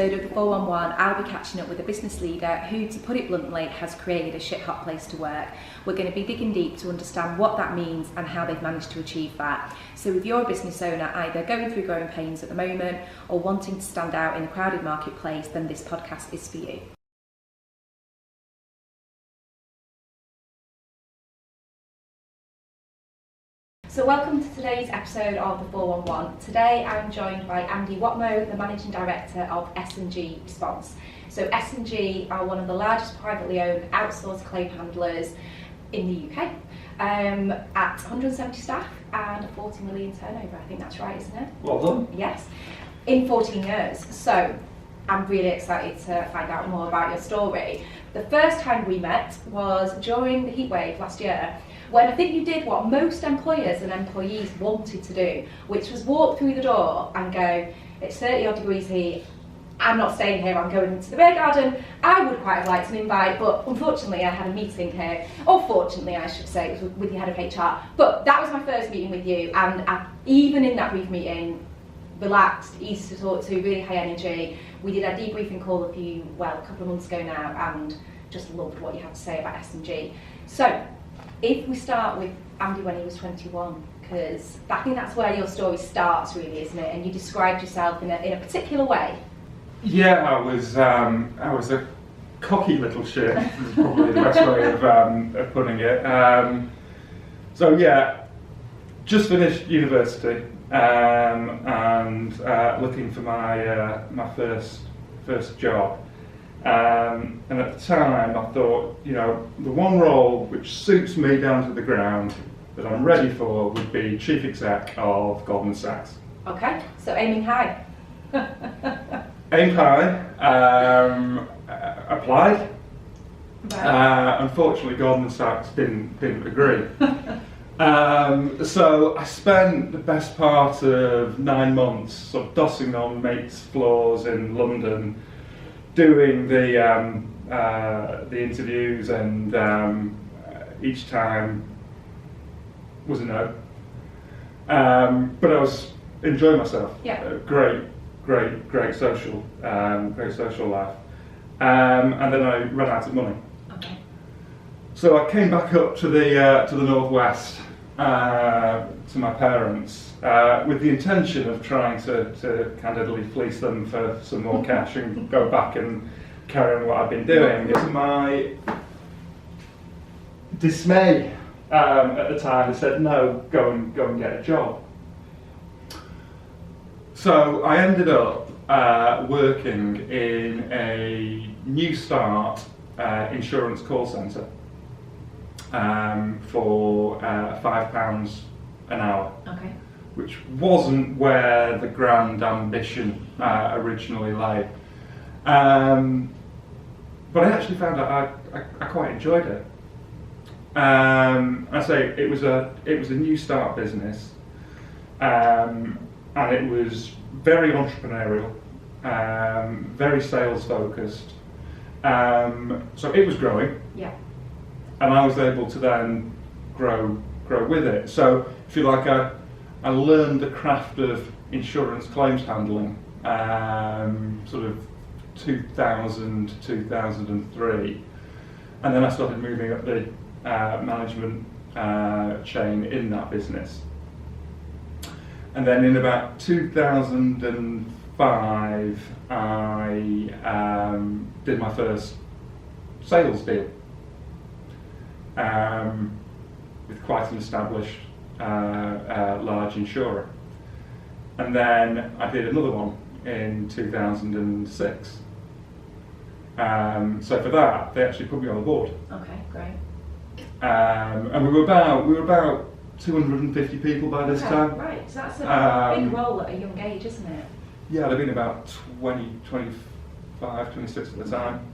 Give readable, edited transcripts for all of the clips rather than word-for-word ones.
episode of the 411, I'll be catching up with a business leader who, to put it bluntly, has created a shit-hot place to work. We're going to be digging deep to understand what that means and how they've managed to achieve that. So if you're a business owner either going through growing pains at the moment or wanting to stand out in a crowded marketplace, then this podcast is for you. So welcome to today's episode of the 411. Today I'm joined by Andy Whatmough, the Managing Director of S&G Response. So S&G are one of the largest privately owned outsourced claim handlers in the UK, at 170 staff and a 40 million turnover. I think that's right, isn't it? Well done. Yes, in 14 years. So I'm really excited to find out more about your story. The first time we met was during the heatwave last year, when I think you did what most employers and employees wanted to do, which was walk through the door and go, it's 30 odd degrees heat, I'm not staying here, I'm going into the beer garden. I would quite have liked an invite, but unfortunately I had a meeting here, or fortunately I should say, it was with the head of HR. But that was my first meeting with you, and even in that brief meeting, relaxed, easy to talk to, really high energy. We did a debriefing call a couple of months ago now, and just loved what you had to say about S&G. So, if we start with Andy when he was 21, because I think that's where your story starts, really, isn't it? And you described yourself in a particular way. Yeah, I was a cocky little shit. Is probably the best way of putting it. So yeah, just finished university and looking for my first job. And at the time I thought, you know, the one role which suits me down to the ground that I'm ready for would be Chief Exec of Goldman Sachs. Okay, so aiming high. Aimed high, applied. Right. Unfortunately Goldman Sachs didn't agree. So I spent the best part of 9 months sort of dossing on mates' floors in London, doing the interviews, and each time was a no. But I was enjoying myself. Yeah. Great social life. And then I ran out of money. Okay. So I came back up to the northwest to my parents with the intention of trying to candidly fleece them for some more cash and go back and carry on what I've been doing. To my dismay at the time, they said no, go and get a job. So I ended up working in a new start insurance call centre for £5 an hour. Okay. Which wasn't where the grand ambition originally lay. But I actually found out I quite enjoyed it. I say it was a new start business, and it was very entrepreneurial, very sales focused. So it was growing. Yeah. And I was able to then grow with it. So if you like, I learned the craft of insurance claims handling, sort of 2000, 2003, and then I started moving up the management chain in that business. And then in about 2005, I did my first sales deal with quite an established large insurer. And then I did another one in 2006. So for that, they actually put me on the board. Okay, great. And we were about 250 people by this time. Right, so that's a big role at a young age, isn't it? Yeah, I'd have been about 25, 26 at the time.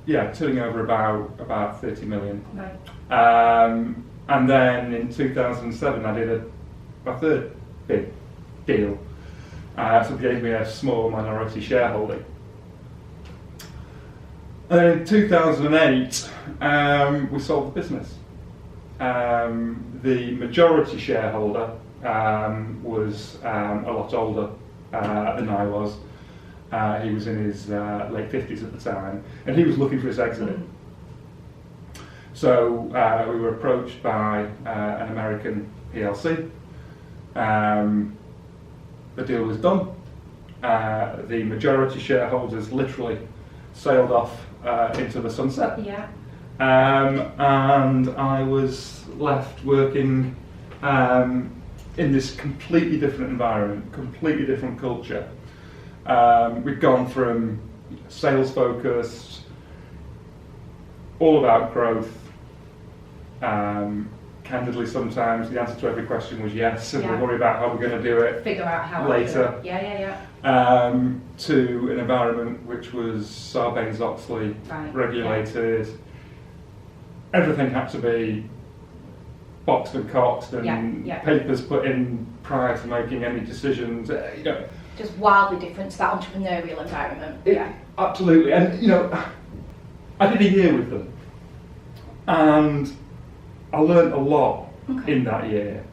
Yeah, turning over about 30 million. Right. And then in 2007 I did my third big deal. So it gave me a small minority shareholding. And then in 2008 we sold the business. The majority shareholder was a lot older than I was. He was in his late 50s at the time, and he was looking for his exit. So we were approached by an American PLC. The deal was done. The majority shareholders literally sailed off into the sunset. Yeah. And I was left working in this completely different environment, completely different culture. We'd gone from sales focused, all about growth. Candidly, sometimes the answer to every question was yes, and we worry about how we're going to do it. Figure out how later. Yeah. To an environment which was Sarbanes-Oxley regulated. Yeah. Everything had to be boxed and coxed, and papers put in prior to making any decisions. Just wildly different to that entrepreneurial environment. Absolutely, and I did a year with them, and I learned a lot in that year.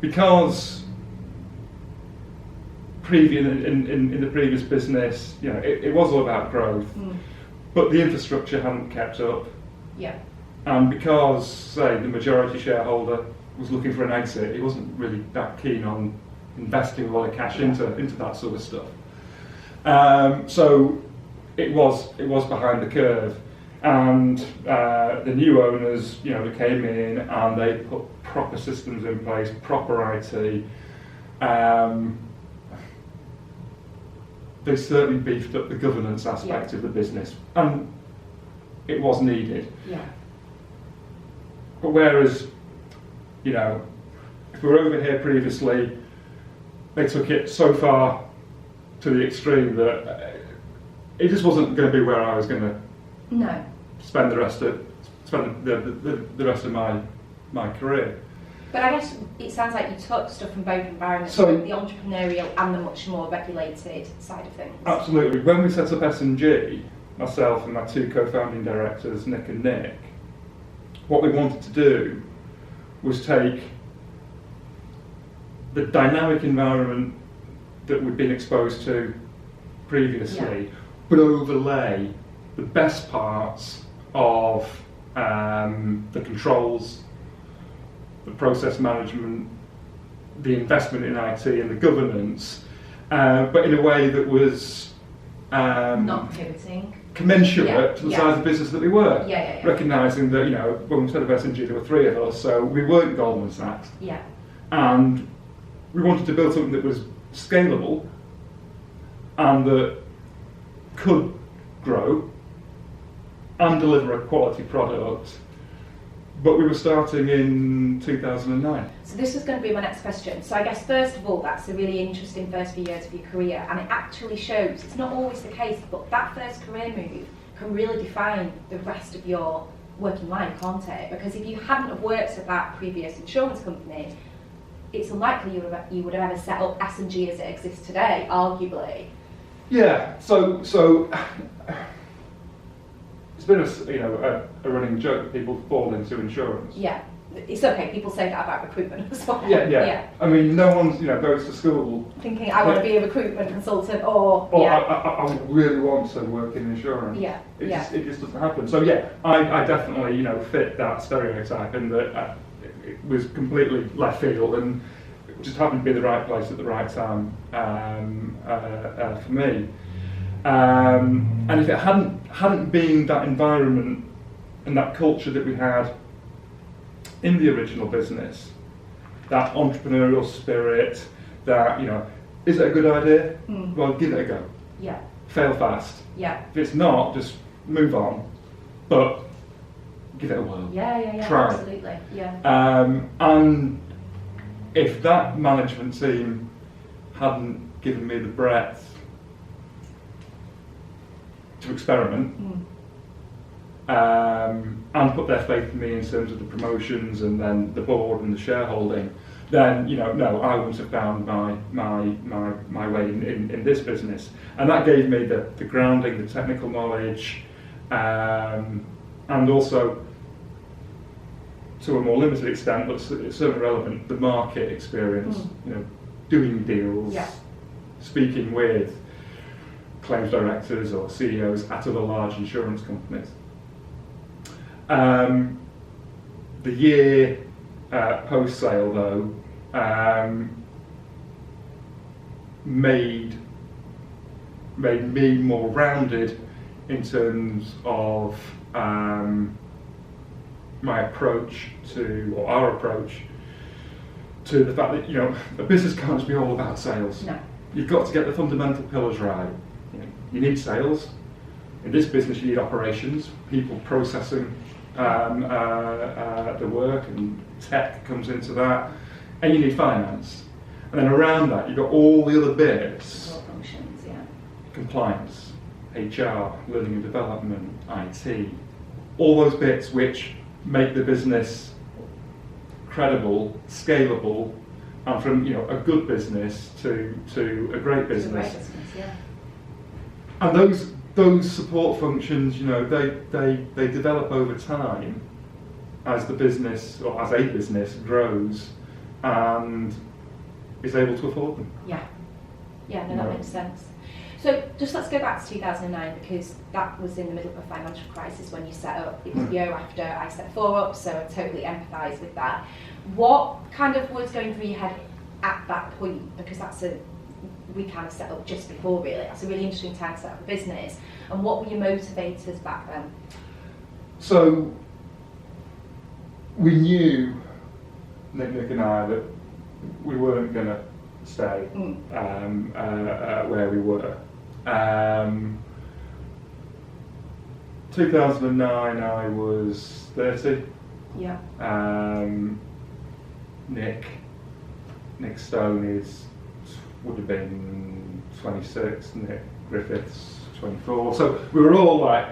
Because in the previous business, it was all about growth, but the infrastructure hadn't kept up. Yeah. And because, say, the majority shareholder was looking for an exit, he wasn't really that keen on investing a lot of cash into that sort of stuff. So it was behind the curve. And the new owners, they came in and they put proper systems in place, proper IT. They certainly beefed up the governance aspect of the business, and it was needed. Yeah. But whereas, if we were over here previously, they took it so far to the extreme that it just wasn't going to be where I was going to spend the rest of the rest of my career. But I guess it sounds like you took stuff from both environments, so, the entrepreneurial and the much more regulated side of things. Absolutely. When we set up S&G, myself and my two co-founding directors, Nick and Nick, what we wanted to do was take the dynamic environment that we'd been exposed to previously, but overlay the best parts of the controls, the process management, the investment in IT and the governance, but in a way that was not pivoting, commensurate to the size of business that we were. Recognising that when we set up S&G there were three of us, so we weren't Goldman Sachs. And we wanted to build something that was scalable and that could grow and deliver a quality product. But we were starting in 2009. So this was going to be my next question. So I guess first of all, that's a really interesting first few years of your career, and it actually shows, it's not always the case, but that first career move can really define the rest of your working life, can't it? Because if you hadn't have worked at that previous insurance company, it's unlikely you would have ever set up S&G as it exists today, arguably. Yeah, so it's been a running joke that people fall into insurance. Yeah, it's okay. People say that about recruitment as well. Yeah. I mean, no one goes to school thinking I want to be a recruitment consultant or I really want to work in insurance. It just doesn't happen. So I definitely fit that stereotype in that it was completely left field and it just happened to be the right place at the right time for me. And if it hadn't been that environment and that culture that we had in the original business, that entrepreneurial spirit, that is it a good idea? Well, give it a go. Fail fast. If it's not, just move on, but give it a whirl. Try. Absolutely. And if that management team hadn't given me the breadth to experiment and put their faith in me in terms of the promotions and then the board and the shareholding, then no, I wouldn't have found my way in this business. And that gave me the grounding, the technical knowledge, and also to a more limited extent, but it's certainly relevant, the market experience, doing deals, speaking with claims directors or CEOs at other large insurance companies. The year post-sale, though, made me more rounded in terms of my approach to, or our approach to the fact that, a business can't just be all about sales. No. You've got to get the fundamental pillars right. You need sales. In this business, you need operations, people processing the work, and tech comes into that, and you need finance. And then around that, you've got all the other bits. All functions, compliance, HR, learning and development, IT, all those bits which make the business credible, scalable, and from a good business to a great business. And those support functions, they develop over time as the business, or as a business grows and is able to afford them. That makes sense. So just let's go back to 2009, because that was in the middle of a financial crisis when you set up. It was the year after I set 4 up, so I totally empathise with that. What kind of was going through your head at that point? Because we kind of set up just before, really. That's a really interesting time to set up a business. And what were your motivators back then? So we knew, Nick and I, that we weren't going to stay where we were. 2009, I was 30. Nick Stone would have been 26. Nick Griffiths 24. So we were all like,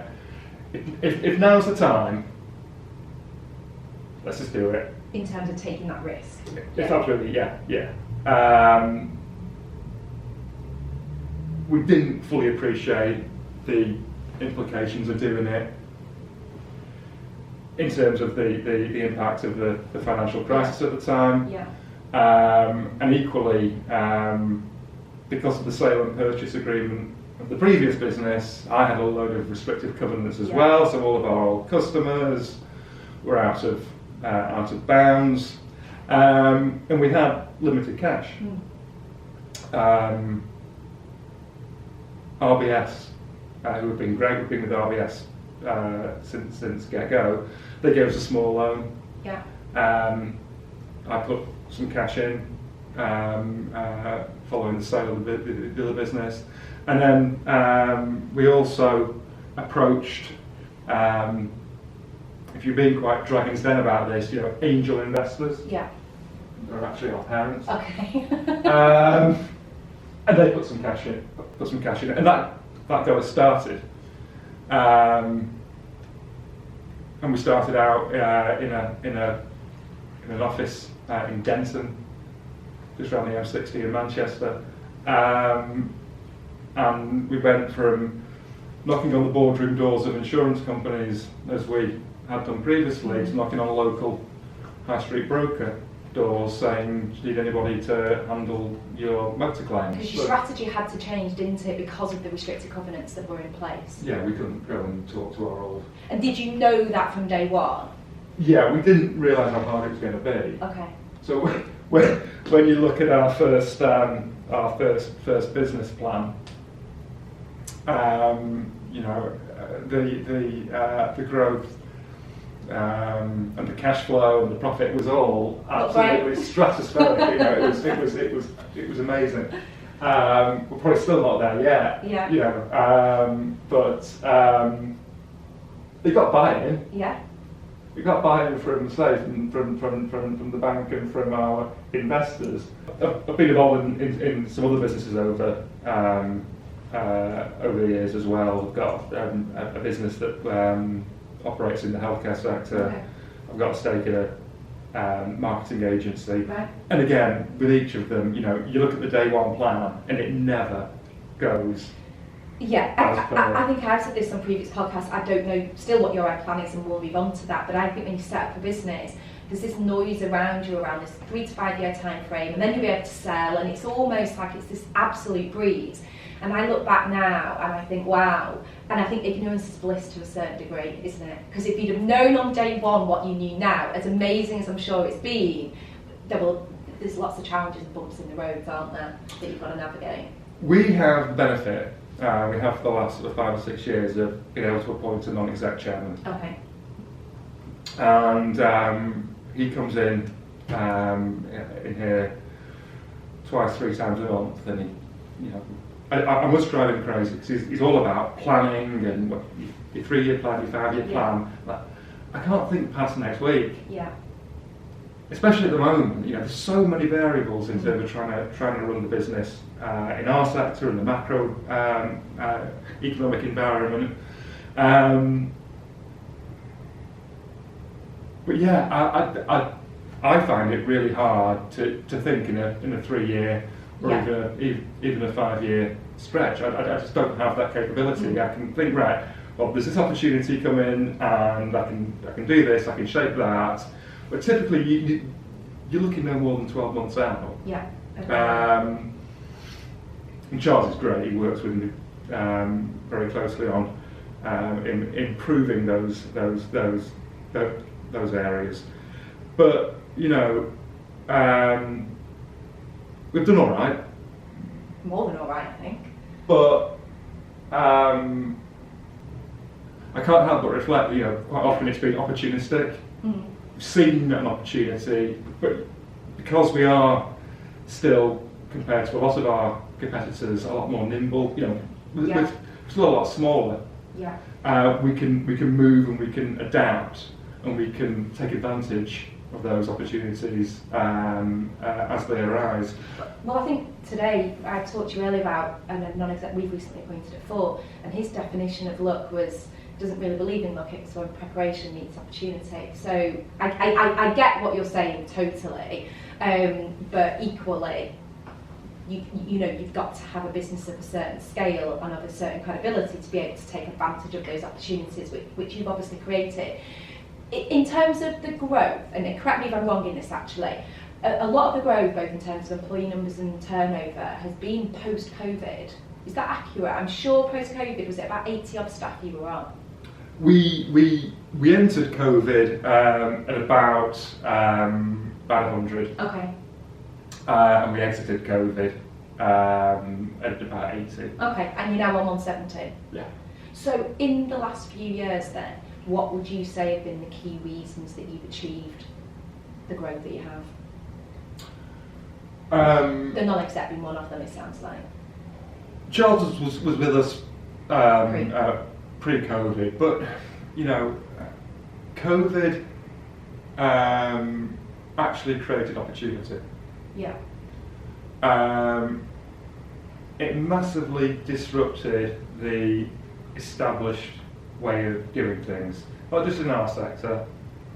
if now's the time, let's just do it. In terms of taking that risk. It's absolutely, we didn't fully appreciate the implications of doing it in terms of the impact of the financial crisis at the time. And equally, because of the sale and purchase agreement of the previous business, I had a load of restrictive covenants as well, so all of our old customers were out of bounds, and we had limited cash. RBS, who have been great, we've been with RBS since get-go, they gave us a small loan. I put some cash in following the sale of the other business, and then we also approached, if you're being quite Dragon's Den about this, angel investors. They're actually our parents. Okay. And they put some cash in, and that got us started. And we started out in an office in Denton, just around the M60 in Manchester, and we went from knocking on the boardroom doors of insurance companies, as we had done previously, to knocking on a local high street broker doors saying, do you need anybody to handle your motor claims? Because your strategy had to change, didn't it, because of the restricted covenants that were in place? Yeah, we couldn't go and talk to our old... And did you know that from day one? Yeah, we didn't realise how hard it was going to be. Okay. So when you look at our first business plan, the growth and the cash flow and the profit was all absolutely stratospheric. It was amazing. We're probably still not there yet. But they got buy-in. We got buy-in from the bank and from our investors. I've been involved in some other businesses over the years as well. I've got a business that operates in the healthcare sector. Okay. I've got a stake in a marketing agency. Right. And again, with each of them, you look at the day one plan and it never goes. I think I've said this on previous podcasts. I don't know still what your plan is, and we'll move on to that. But I think when you set up a business, there's this noise around you around this 3 to 5 year time frame, and then you'll be able to sell, and it's almost like it's this absolute breeze. And I look back now and I think, wow. And I think ignorance is bliss to a certain degree, isn't it? Because if you'd have known on day one what you knew now, as amazing as I'm sure it's been, there's lots of challenges and bumps in the roads, aren't there, that you've got to navigate. We have the benefit, we have for the last sort of 5 or 6 years of being able to appoint a non-exec chairman. Okay. And he comes in here twice, 3 times a month, and he, I must drive him crazy because he's all about planning and your 3-year plan, your 5-year plan. Like, I can't think past next week. Yeah. Especially at the moment, there's so many variables in terms of trying to run the business in our sector and the macro economic environment. But yeah, I find it really hard to think in a 3-year or even a 5-year stretch. I just don't have that capability. I can think, right, well, there's this opportunity coming, and I can do this, I can shape that. But typically, you're looking no more than 12 months out. Yeah. Okay. And Charles is great. He works with me very closely on improving those areas. But we've done all right. More than all right, I think. But I can't help but reflect. Quite often it's been opportunistic. We've seen an opportunity, but because we are still, compared to a lot of our competitors, a lot more nimble. We're still a lot smaller. Yeah. We can move and we can adapt and we can take advantage of those opportunities as they arise. Well, I think today, I talked to you earlier about a non-exec we've recently appointed at 4, and his definition of luck doesn't really believe in luck, it's when preparation meets opportunity. So I get what you're saying totally, but equally, you've got to have a business of a certain scale and of a certain credibility to be able to take advantage of those opportunities which you've obviously created. In terms of the growth, and correct me if I'm wrong in this actually, a lot of the growth, both in terms of employee numbers and turnover, has been post-COVID. Is that accurate? I'm sure post-COVID, was it about 80 odd staff you were on? We entered COVID at about 100. Okay. And we exited COVID at about 80. Okay, and you're now on 170? Yeah. So in the last few years then, what would you say have been the key reasons that you've achieved the growth that you have? The non-exec being one of them, it sounds like. Charles was with us pre-COVID, but COVID actually created opportunity. Yeah. It massively disrupted the established way of doing things, not just in our sector,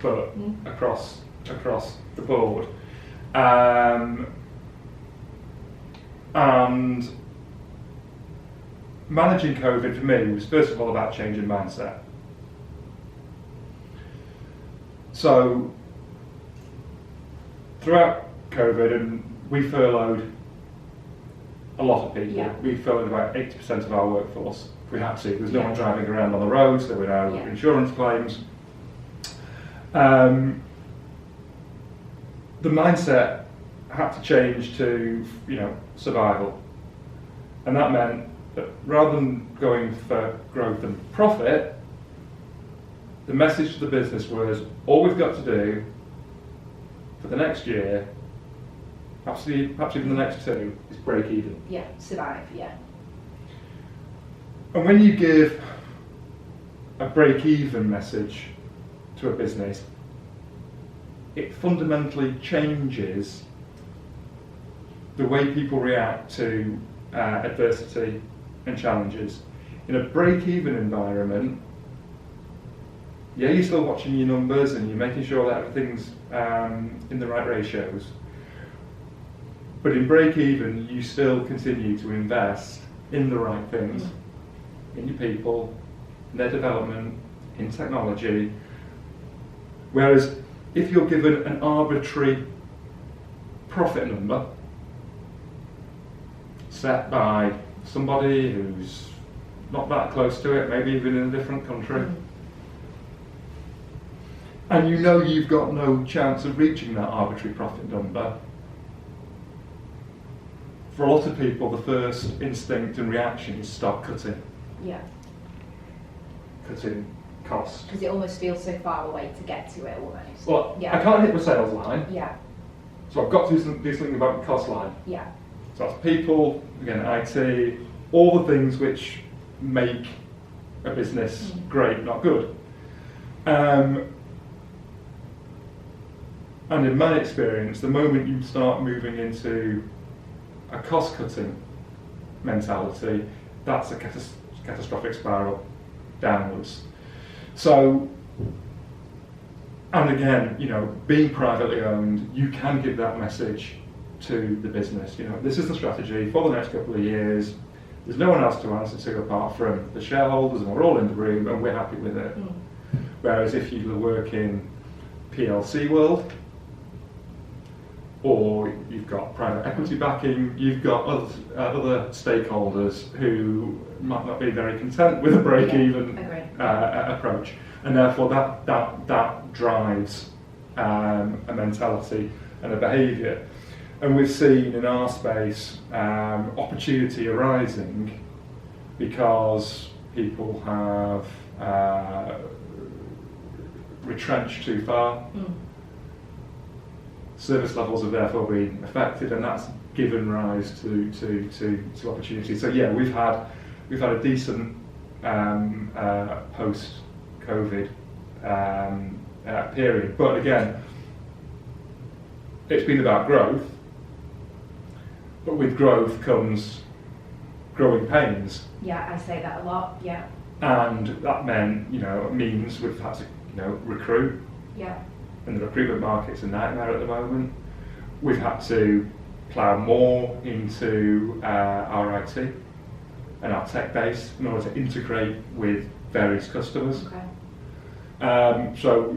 but across the board. And managing COVID for me was first of all about changing mindset. So throughout COVID, and we furloughed a lot of people. Yeah. We furloughed about 80% of our workforce. We had to. There's no one driving around on the roads. There were no insurance claims. The mindset had to change to survival, and that meant that rather than going for growth and profit, the message to the business was all we've got to do for the next year, perhaps even the next 2, is break even. Yeah, survive. Yeah. And when you give a break-even message to a business, it fundamentally changes the way people react to adversity and challenges. In a break-even environment, you're still watching your numbers and you're making sure that everything's in the right ratios. But in break-even, you still continue to invest in the right things. In your people, in their development, in technology. Whereas if you're given an arbitrary profit number set by somebody who's not that close to it, maybe even in a different country, and you know you've got no chance of reaching that arbitrary profit number, for a lot of people the first instinct and reaction is start cutting. Yeah. Cutting cost. Because it almost feels so far away to get to it almost. Well, yeah. I can't hit the sales line, Yeah. so I've got to do something about the cost line. Yeah. So that's people, again, IT, all the things which make a business great, not good. And in my experience, the moment you start moving into a cost-cutting mentality, that's a catastrophic spiral downwards. So, and again, you know, being privately owned, you can give that message to the business. You know, this is the strategy for the next couple of years. There's no one else to answer to apart from the shareholders, and we're all in the room, and we're happy with it. Whereas if you work in PLC world, or you've got private equity backing, you've got other stakeholders who might not be very content with a break-even approach, and therefore that drives a mentality and a behaviour. And we've seen in our space opportunity arising because people have retrenched too far. Service levels have therefore been affected, and that's given rise to opportunity. So yeah, we've had a decent post-COVID period, but again, it's been about growth. But with growth comes growing pains. Yeah, I say that a lot. Yeah. And that means we've had to recruit. Yeah. And the recruitment market's a nightmare at the moment. We've had to plough more into our IT and our tech base in order to integrate with various customers. Okay. So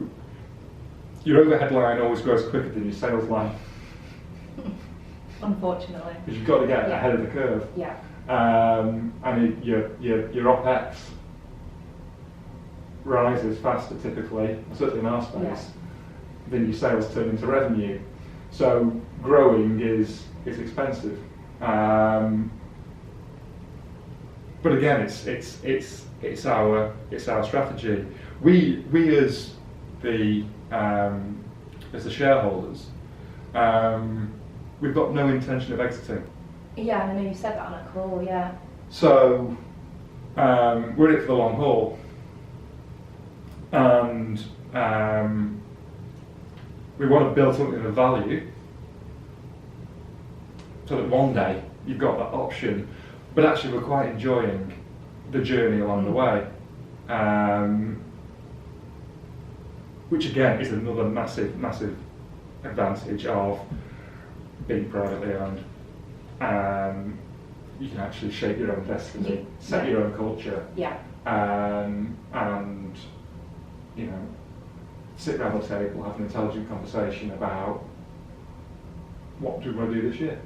your overhead line always grows quicker than your sales line. Unfortunately. Because you've got to get ahead of the curve. Yeah. And your OPEX rises faster typically, certainly in our space, than your sales turn into revenue. So growing is expensive. But again, it's our strategy. We as the shareholders, we've got no intention of exiting. Yeah, I know you said that on a call. Yeah. So we're in it for the long haul, and we want to build something of value, so that one day you've got that option. But actually, we're quite enjoying the journey along the way, which again is another massive advantage of being privately owned. You can actually shape your own destiny, set your own culture, and sit around the table, have an intelligent conversation about what do we want to do this year.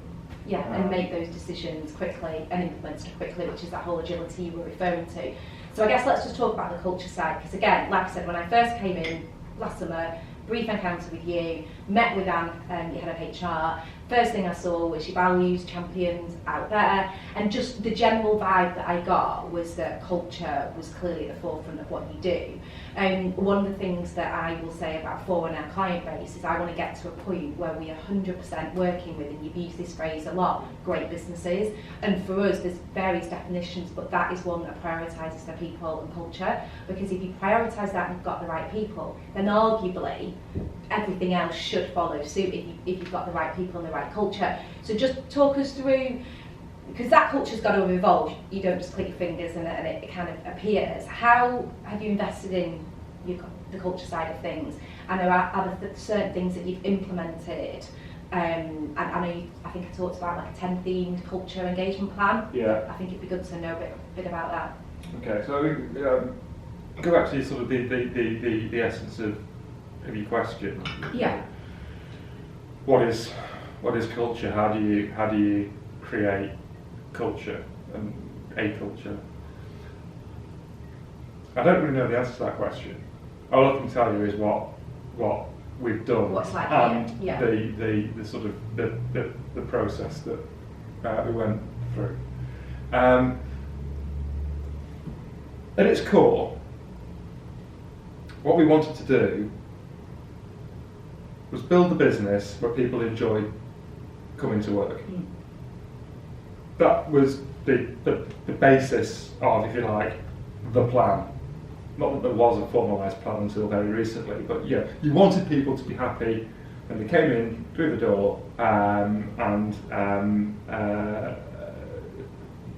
Yeah, and make those decisions quickly and implement stuff quickly, which is that whole agility you were referring to. So I guess let's just talk about the culture side, because again, like I said, when I first came in last summer, brief encounter with you, met with Anne, your head of HR. First thing I saw was your values champions out there, and just the general vibe that I got was that culture was clearly at the forefront of what you do. One of the things that I will say about Four and our client base is I want to get to a point where we are 100% working with, and you've used this phrase a lot, great businesses. And for us, there's various definitions, but that is one that prioritises their people and culture. Because if you prioritise that and you've got the right people, then arguably everything else should follow suit if you've got the right people and the right culture. So just talk us through, because that culture's got to evolve. You don't just click your fingers and it kind of appears. How have you invested in the culture side of things? And are there certain things that you've implemented? And I think I talked about like a 10-themed culture engagement plan. Yeah. I think it'd be good to know a bit about that. Okay, so go back to sort of the essence of your question. Yeah. What is culture? How do you create culture and a culture? I don't really know the answer to that question. All I can tell you is what we've done, What's like and yeah. the sort of the process that we went through. At its core, what we wanted to do was build a business where people enjoyed coming to work. Mm. That was the basis of, if you like, the plan. Not that there was a formalised plan until very recently, but yeah, you wanted people to be happy when they came in through the door and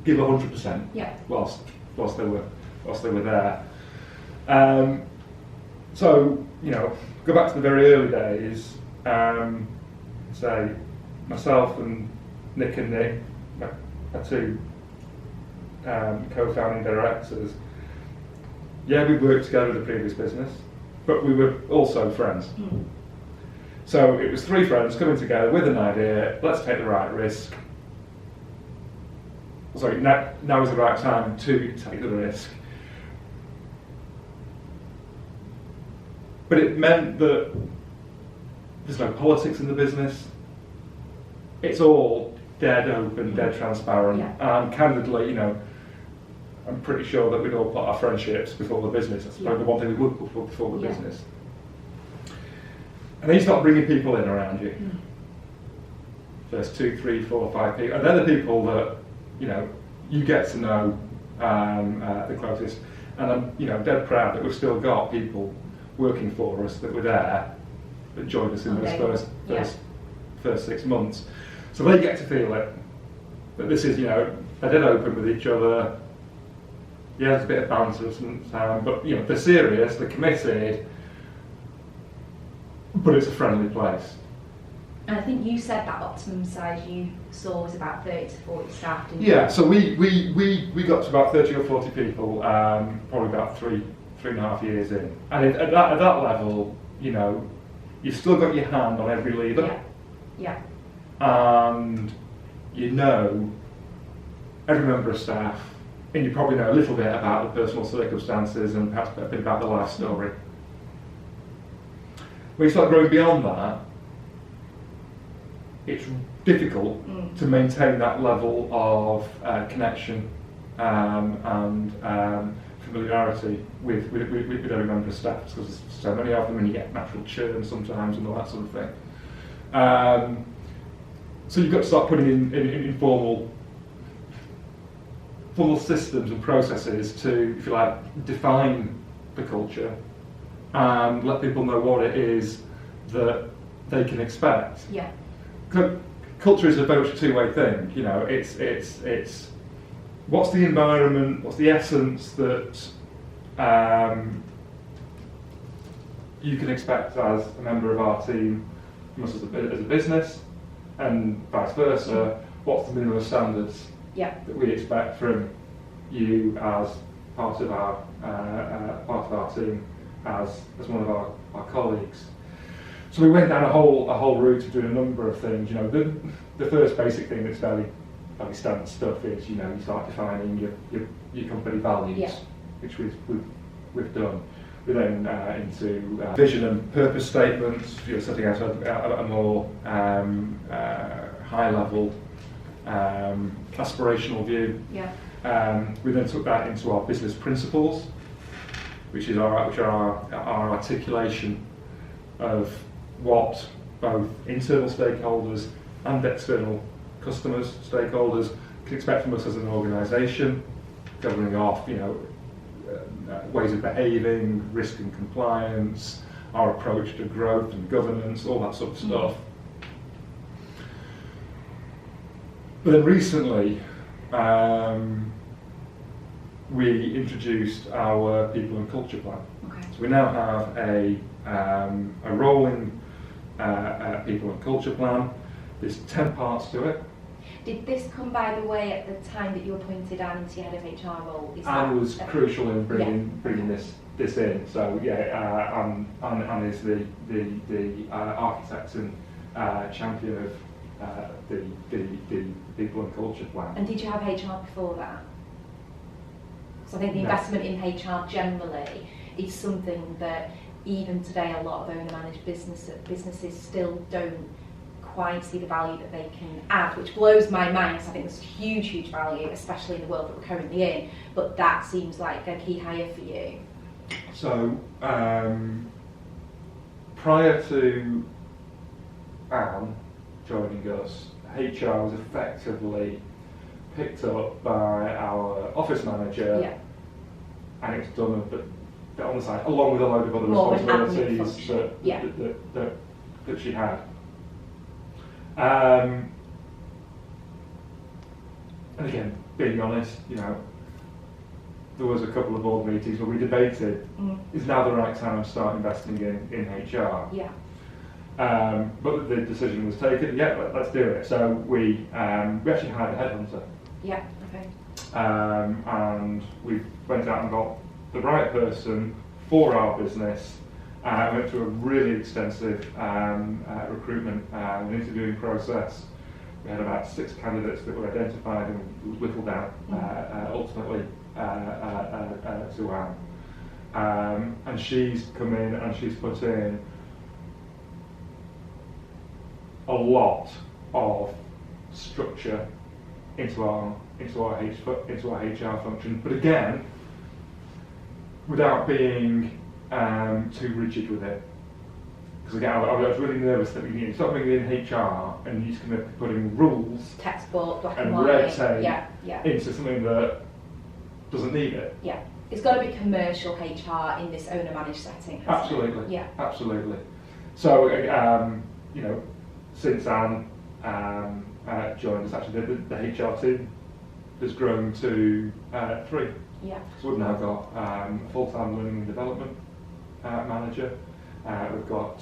give 100%. Yeah. whilst they were there. So, you know, go back to the very early days. Say myself and Nick, my two co-founding directors. Yeah, we worked together with the previous business, but we were also friends. Mm. So it was three friends coming together with an idea. Let's take the right risk. Sorry, now is the right time to take the risk. But it meant that there's no politics in the business. It's all dead open, dead transparent, Yeah. and candidly, you know, I'm pretty sure that we'd all put our friendships before the business. That's probably the one thing we would put before the business. And then you start bringing people in around you. Mm. First 2, 3, 4, 5 people, and they're the people that, you know, you get to know the closest. And I'm, you know, dead proud that we've still got people working for us that were there, that joined us in those first 6 months. So they get to feel it. That this is, you know, they're dead open with each other. Yeah, there's a bit of banter sometimes, but you know, they're serious, they're committed, but it's a friendly place. And I think you said that optimum size you saw was about 30 to 40 staff, didn't you? Yeah, so we got to about 30 or 40 people, probably about 3.5 years in. And at that level, you know, you've still got your hand on every lever. Yeah. And you know every member of staff, and you probably know a little bit about the personal circumstances and perhaps a bit about the life story. When you start growing beyond that, it's difficult to maintain that level of connection and familiarity with every member of staff, because there's so many of them and you get natural churn sometimes and all that sort of thing. So you've got to start putting in formal systems and processes to, if you like, define the culture and let people know what it is that they can expect. Yeah. Culture is a very much a two-way thing. You know, it's what's the environment, what's the essence that you can expect as a member of our team from us as a business, and vice versa. What's the minimum standards that we expect from you as part of our team, as one of our colleagues. So we went down a whole route of doing a number of things. You know, the first basic thing that's fairly standard stuff is, you know, you start defining your company values, which we've done. We then into vision and purpose statements. You're setting out a more high level aspirational view. We then took that into our business principles, which are our articulation of what both internal stakeholders and external customers, stakeholders, can expect from us as an organisation, covering off, you know, ways of behaving, risk and compliance, our approach to growth and governance, all that sort of stuff. But then recently, we introduced our people and culture plan. Okay. So we now have a rolling people and culture plan. There's 10 parts to it. Did this come, by the way, at the time that you appointed Anne into your head of HR role? Anne was crucial in bringing this in. So yeah, Anne is the architect and champion of the people and culture plan. And did you have HR before that? So I think the investment in HR generally is something that even today a lot of owner-managed businesses still don't quite see the value that they can add, which blows my mind, because I think there's huge value, especially in the world that we're currently in, but that seems like a key hire for you. So prior to Anne joining us, HR was effectively picked up by our office manager, and it was done on the side, along with a load of other responsibilities that she had. And again, being honest, there was a couple of board meetings where we debated, is now the right time to start investing in HR? Yeah. But the decision was taken, let's do it. So we actually hired a headhunter. Yeah, okay. And we went out and got the right person for our business. Went through a really extensive recruitment and interviewing process. We had about 6 candidates that were identified and whittled down ultimately to Anne. And she's come in and she's put in a lot of structure into our HR function, but again, without being too rigid with it. Because again, I was really nervous that you start bringing in HR and you're just going to be putting rules, textbook, black and and white, red tape yeah. into something that doesn't need it. Yeah, it's got to be commercial HR in this owner-managed setting. Absolutely. Yeah. Absolutely. So since Anne joined us, actually the HR team has grown to 3. Yeah. So we've now got a full-time learning and development manager. We've got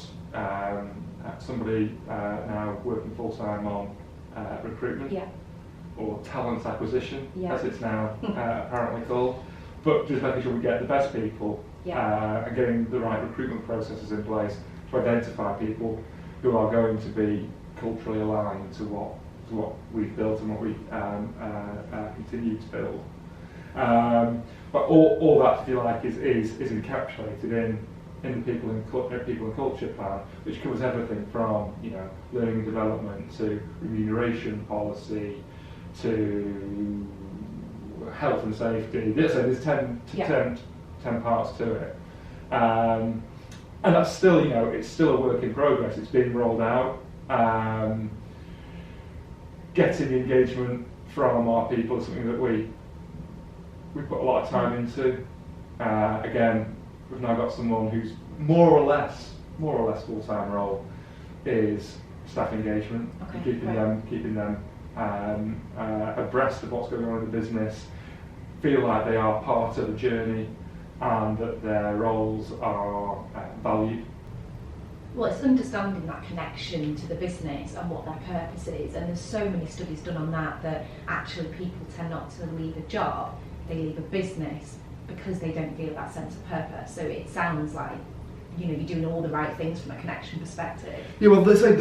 somebody now working full-time on recruitment, or talent acquisition, as it's now apparently called. But just making sure we get the best people and getting the right recruitment processes in place to identify people who are going to be culturally aligned to what we've built and what we continue to build. But all that, if you like, is encapsulated in the people and culture plan, which covers everything from learning and development to remuneration policy to health and safety. So there's 10 parts to it, and that's still it's still a work in progress. It's being rolled out. Getting engagement from our people is something that we put a lot of time into. Again, we've now got someone who's more or less full-time role is staff engagement, keeping them abreast of what's going on in the business, feel like they are part of the journey, and that their roles are valued. Well, it's understanding that connection to the business and what their purpose is, and there's so many studies done on that actually people tend not to leave a job, they leave a business because they don't feel that sense of purpose. So it sounds like you're doing all the right things from a connection perspective. Yeah, well, they say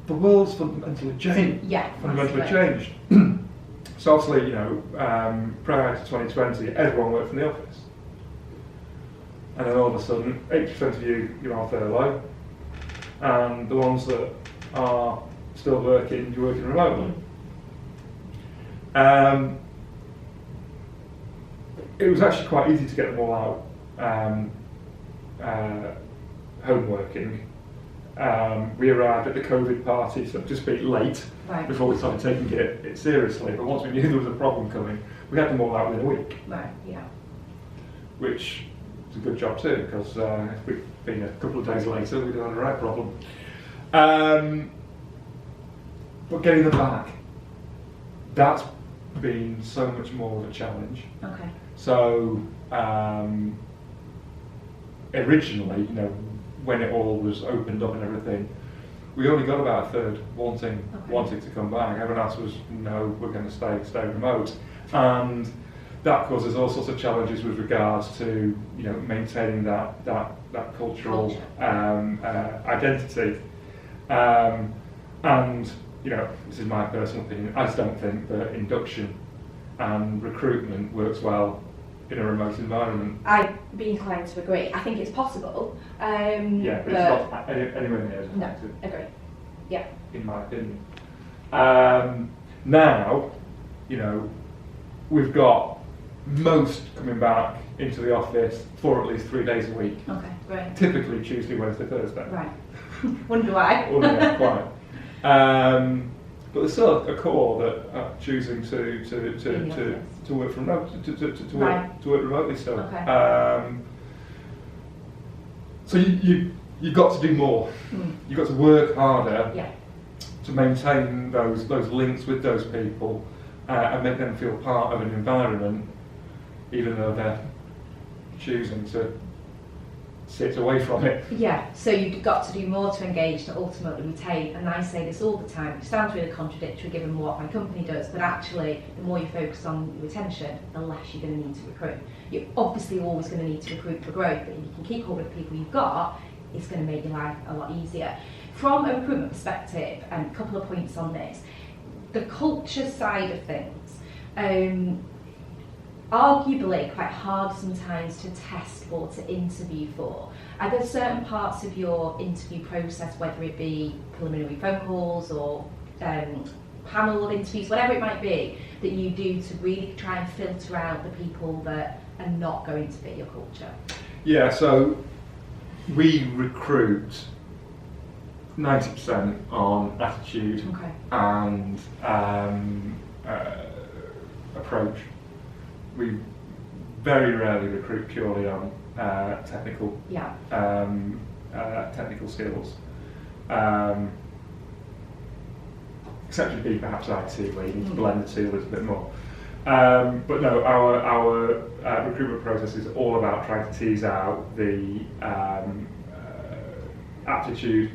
the world's fundamentally changed. Yeah, fundamentally changed. So obviously, prior to 2020, everyone worked from the office. And then all of a sudden, 80% of you're on furlough, and the ones that are still working, you're working remotely. It was actually quite easy to get them all out home working. We arrived at the COVID party, so to speak, late, before we started taking it seriously. But once we knew there was a problem coming, we had them all out within a week. Right, yeah. Which was a good job too, because if we'd been a couple of days later, we'd have had a right problem. But getting them back, that's been so much more of a challenge. Okay. So originally, when it all was opened up and everything, we only got about a third wanting to come back. Everyone else was, no, we're going to stay remote. And that causes all sorts of challenges with regards to maintaining that cultural identity. And this is my personal opinion. I just don't think that induction and recruitment works well in a remote environment. I'd be inclined to agree. I think it's possible. But it's not anywhere near as effective. No, agree. Yeah. In my opinion. Now, we've got most coming back into the office for at least 3 days a week. Okay, great. Typically Tuesday, Wednesday, Thursday. Right. Wonder why. Well, yeah, quite. But there's still a core that are choosing to work from to work remotely still. Okay. So you've got to do more. You've got to work harder. Yeah. To maintain those links with those people and make them feel part of an environment, even though they're choosing to sit away from it. Yeah, so you've got to do more to engage to ultimately retain, and I say this all the time. It sounds really contradictory given what my company does, but actually the more you focus on retention, the less you're going to need to recruit. You're obviously always going to need to recruit for growth, but if you can keep hold of the people you've got, it's going to make your life a lot easier. From a recruitment perspective, a couple of points on this. The culture side of things, arguably quite hard sometimes to test or to interview for. Are there certain parts of your interview process, whether it be preliminary phone calls or panel of interviews, whatever it might be, that you do to really try and filter out the people that are not going to fit your culture? Yeah, so we recruit 90% on attitude and approach. We very rarely recruit purely on technical skills. Except to be perhaps IT, where you need to blend the two a little bit more. But no, our recruitment process is all about trying to tease out the aptitude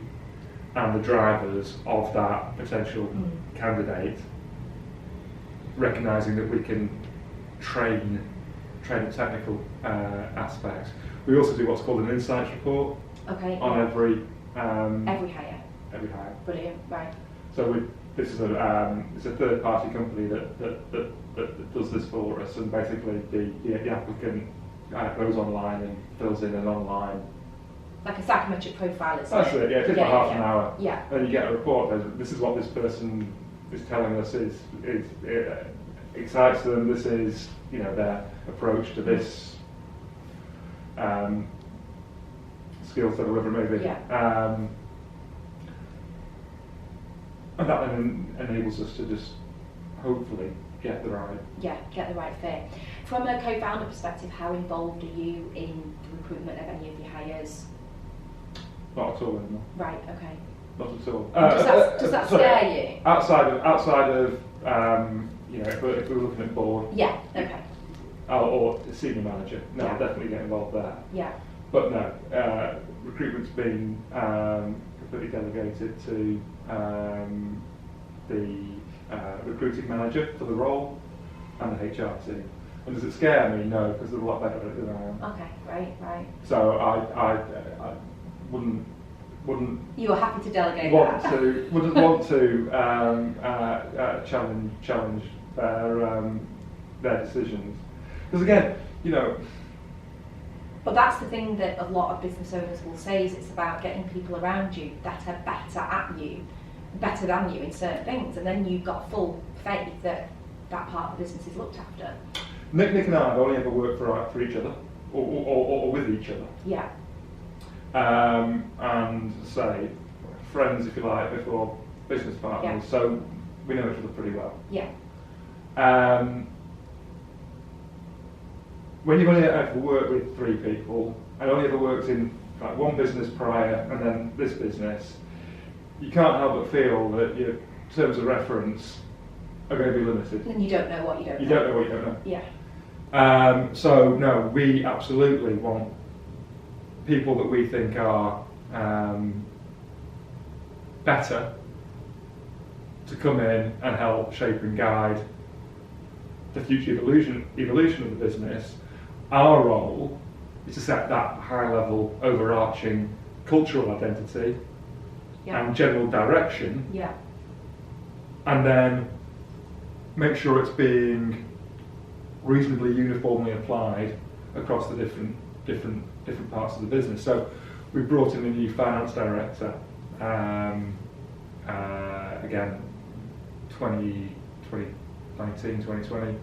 and the drivers of that potential candidate, recognising that we can train the technical aspects. We also do what's called an insights report on every hire. Brilliant, right. So this is it's a third-party company that does this for us, and basically the applicant goes online and fills in an online. Like a psychometric profile, isn't That's it, yeah, it takes about half an hour. Yeah. And you get a report, this is what this person is telling us is excites them, this is, their approach to this skill set or whatever it may be. Yeah. And that then enables us to just hopefully get the right fit. From a co-founder perspective, how involved are you in the recruitment of any of your hires? Not at all anymore. Right, okay. Not at all. Does that scare you? Outside of if we're looking at board. Yeah, okay. Or senior manager. No, Yeah. I'll definitely get involved there. Yeah. But no, recruitment's been completely delegated to the recruiting manager for the role and the HR team. And does it scare me? No, because they're a lot better at it than I am. Okay, right. So I wouldn't. You were happy to delegate Wouldn't that? want to challenge their decisions. Because again, But that's the thing that a lot of business owners will say, is it's about getting people around you that are better than you in certain things, and then you've got full faith that that part of the business is looked after. Nick and I have only ever worked for each other, or with each other. Yeah. And say, friends if you like, before business partners, so we know each other pretty well. Yeah. When you've only ever worked with 3 people, and only ever worked in like one business prior and then this business, you can't help but feel that your terms of reference are going to be limited. And you don't know what you don't know. You don't know what you don't know. Yeah. So no, we absolutely want people that we think are better to come in and help shape and guide the future evolution of the business, our role is to set that high level overarching cultural identity and general direction, and then make sure it's being reasonably uniformly applied across the different parts of the business. So we brought in a new finance director, again 2020,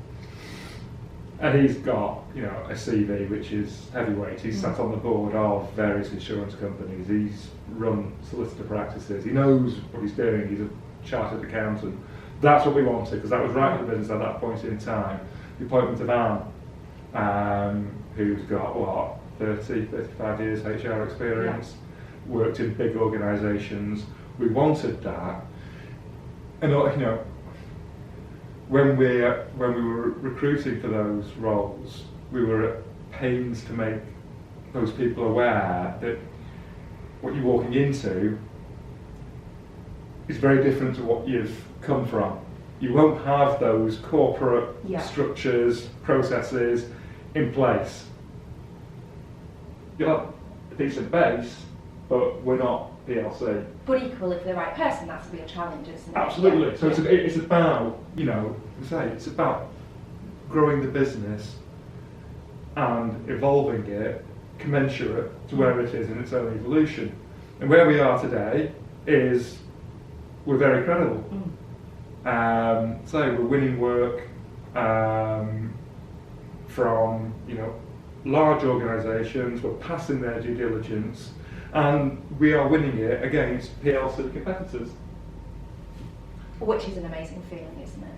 and he's got a CV which is heavyweight. He's sat on the board of various insurance companies, he's run solicitor practices, he knows what he's doing, he's a chartered accountant. That's what we wanted, because that was right for the business at that point in time. The appointment of Anne, who's got 35 years HR experience, worked in big organisations. We wanted that, and when we were recruiting for those roles, we were at pains to make those people aware that what you're walking into is very different to what you've come from. You won't have those corporate structures, processes in place. You'll have a decent base, but we're not PLC. But equally, for the right person, that's a real challenge, isn't it? Absolutely. Yeah. So it's about, it's about growing the business and evolving it commensurate to where it is in its own evolution. And where we are today is we're very credible. So we're winning work from large organisations. We're passing their due diligence, and we are winning it against PLC competitors. Which is an amazing feeling, isn't it?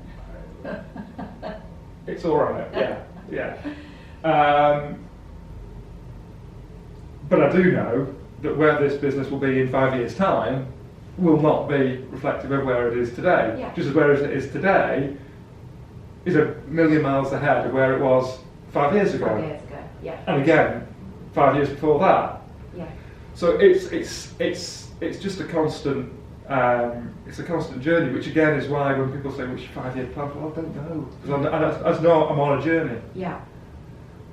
It's all right. Yeah. But I do know that where this business will be in 5 years' time will not be reflective of where it is today. Yeah. Just as where it is today is a million miles ahead of where it was 5 years ago. 5 years ago, yeah. And again, 5 years before that. Yeah. So it's just a constant it's a constant journey, which again is why when people say which 5-year plan, well, I don't know, because I'm on a journey. Yeah.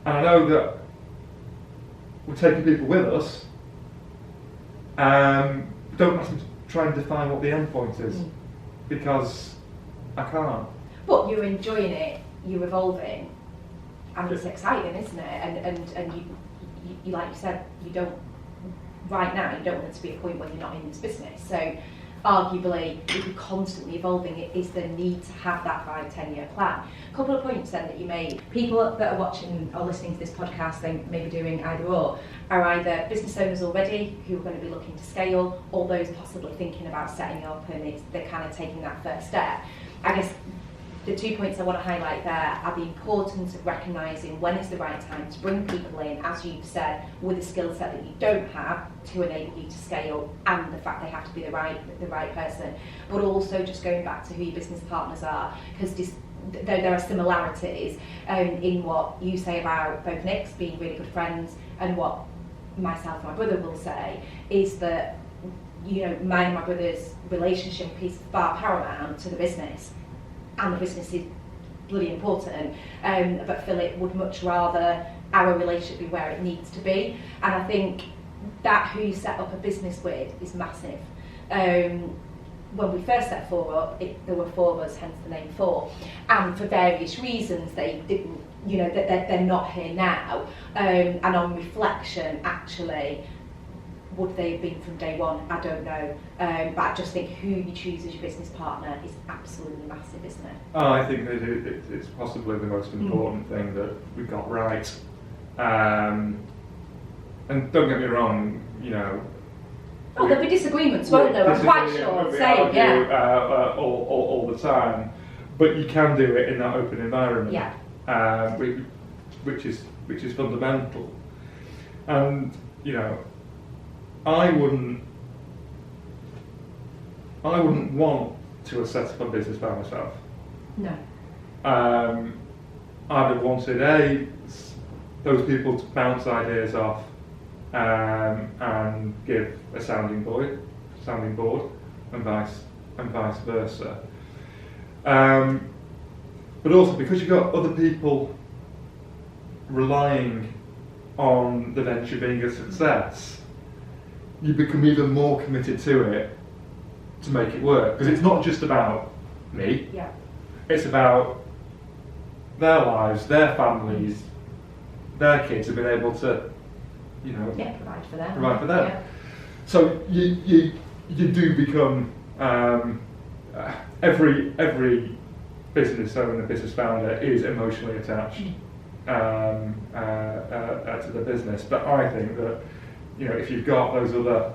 And I know that we're taking people with us. Don't ask them to try and define what the end point is, because I can't. But you're enjoying it, you're evolving, and it's exciting, isn't it? And you like you said, you don't want it to be a point where you're not in this business. So arguably, if you're constantly evolving, it is the need to have that 5-10 year plan. A couple of points then that you made. People that are watching or listening to this podcast, they may be doing either or, are either business owners already who are going to be looking to scale, or those possibly thinking about setting up and they're kind of taking that first step. I guess the 2 points I want to highlight there are the importance of recognising when is the right time to bring people in, as you've said, with a skill set that you don't have to enable you to scale, and the fact they have to be the right person. But also just going back to who your business partners are, because there are similarities in what you say about both Nicks being really good friends and what myself and my brother will say, is that mine and my brother's relationship is far paramount to the business, and the business is bloody important, but Philip would much rather our relationship be where it needs to be, and I think that who you set up a business with is massive. When we first set 4 up, there were 4 of us, hence the name 4, and for various reasons they didn't, that they're not here now, and on reflection, actually, would they have been from day one? I don't know, but I just think who you choose as your business partner is absolutely massive, isn't it? Oh, I think that it's possibly the most important thing that we got right. And don't get me wrong, Oh, there'll be disagreements, won't there? I'm quite sure. Same, yeah. All the time, but you can do it in that open environment. Yeah. Which is fundamental. And I wouldn't want to set up a business by myself. No. I'd have wanted those people to bounce ideas off and give a sounding board, and vice versa. But also because you've got other people relying on the venture being a success, you become even more committed to it to make it work. Because it's not just about me, Yeah. it's about their lives, their families, their kids have been able to, you know, Provide for them. provide for them. Yeah. So you do become every business owner, business founder is emotionally attached to the business. But I think that, you know, if you've got those other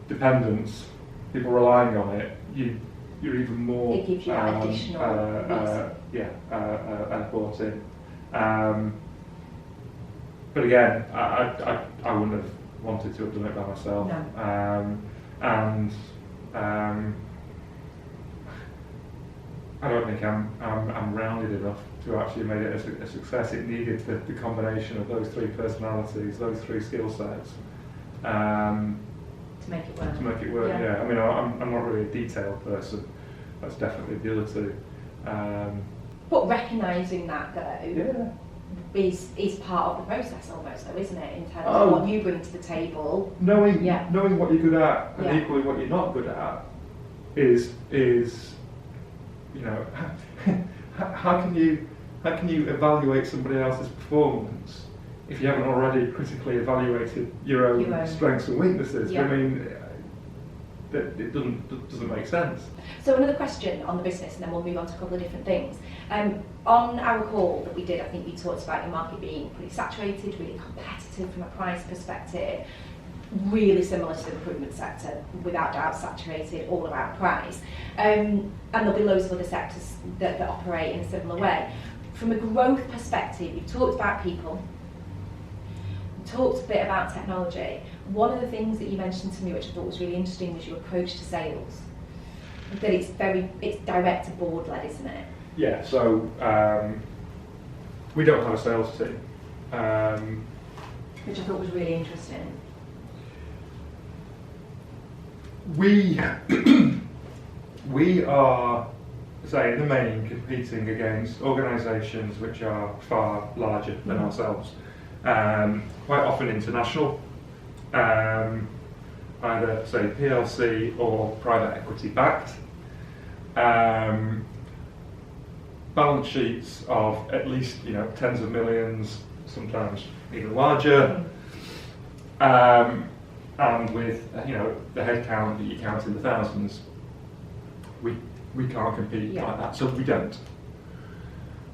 dependents, people relying on it, you're even more. It gives you that additional bought in. But again, I wouldn't have wanted to have done it by myself. No. And I don't think I'm rounded enough to actually make it a success. It needed the combination of those three personalities, those three skill sets. To make it work. To make it work, yeah. I mean, I'm not really a detailed person. That's definitely the other two. But recognising that though Yeah. is part of the process almost though, isn't it? In terms Oh. of what you bring to the table. Knowing Yeah. what you're good at and Yeah. equally what you're not good at is you know, how can you evaluate somebody else's performance if you haven't already critically evaluated your own strengths and weaknesses? Yeah. I mean, it doesn't make sense. So another question on the business, and then we'll move on to a couple of different things. On our call that we did, I think you talked about your market being pretty saturated, really competitive from a price perspective, really similar to the recruitment sector, without doubt saturated, all about price. And there'll be loads of other sectors that operate in a similar way. From a growth perspective, you've talked about people, talked a bit about technology. One of the things that you mentioned to me, which I thought was really interesting, was your approach to sales. That it's direct to board led, isn't it? Yeah. So we don't have a sales team, which I thought was really interesting. We are, say, in the main, competing against organisations which are far larger than ourselves, quite often international, either say PLC or private equity backed, balance sheets of at least tens of millions, sometimes even larger. And with the headcount that you count in the thousands, we can't compete like that, so we don't.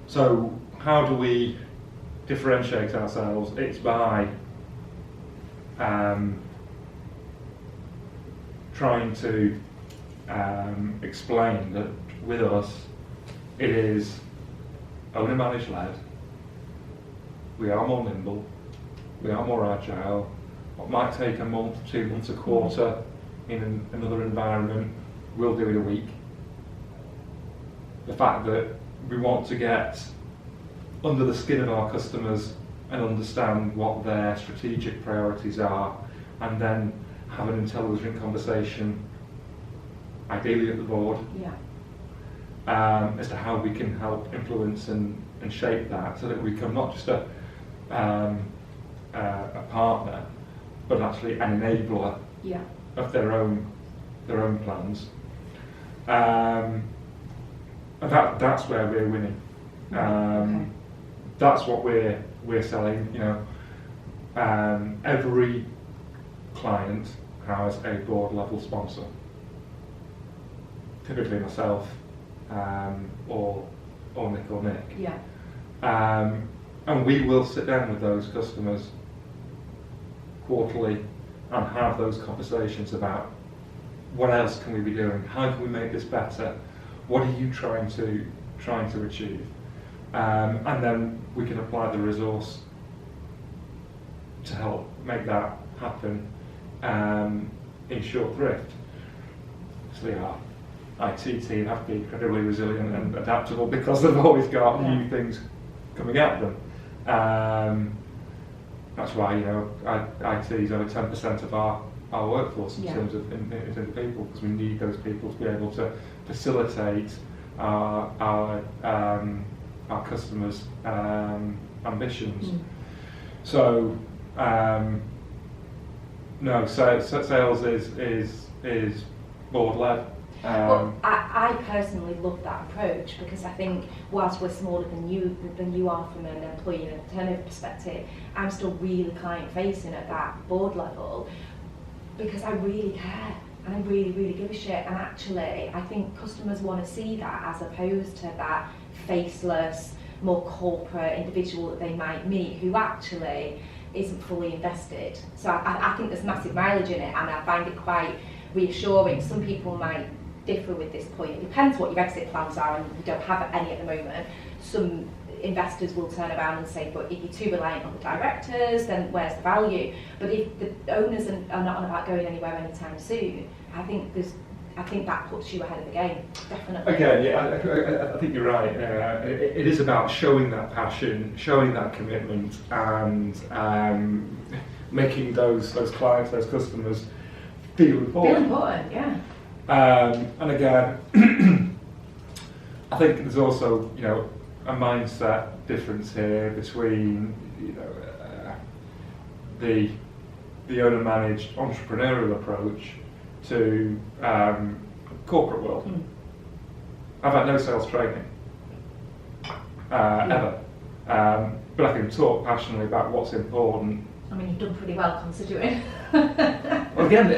So how do we differentiate ourselves? It's by trying to explain that with us it is owner managed led. We are more nimble, we are more agile. What might take a month, 2 months, a quarter in another environment, we'll do in a week. The fact that we want to get under the skin of our customers and understand what their strategic priorities are, and then have an intelligent conversation, ideally at the board, as to how we can help influence and shape that, so that we become not just a partner, but actually an enabler of their own plans. And that's where we're winning. That's what we're selling. Every client has a board level sponsor, typically myself, or Nick or Nick. And we will sit down with those customers quarterly and have those conversations about what else can we be doing, how can we make this better, what are you trying to achieve, and then we can apply the resource to help make that happen in short thrift. Obviously our IT team have to be incredibly resilient and adaptable because they've always got new things coming at them. That's why IT is over 10% of our workforce in terms of people, because we need those people to be able to facilitate our customers' ambitions. So no, sales is board led. Well, I personally love that approach, because I think whilst we're smaller than you are from an employee and a turnover perspective, I'm still really client facing at that board level, because I really care and I really give a shit. And actually, I think customers want to see that, as opposed to that faceless, more corporate individual that they might meet who actually isn't fully invested. So I think there's massive mileage in it, and I find it quite reassuring. Some people might differ with this point. It depends what your exit plans are, and you don't have any at the moment. Some investors will turn around and say, but if you're too reliant on the directors, then where's the value? But if the owners are not on about going anywhere anytime soon, I think that puts you ahead of the game, definitely. Again, yeah, I think you're right. It is about showing that passion, showing that commitment, and making those clients, those customers feel important. Feel important, yeah. And again, I think there's also, a mindset difference here between, the owner-managed entrepreneurial approach to corporate world. I've had no sales training ever, but I can talk passionately about what's important. I mean, you've done pretty well considering. Well, again,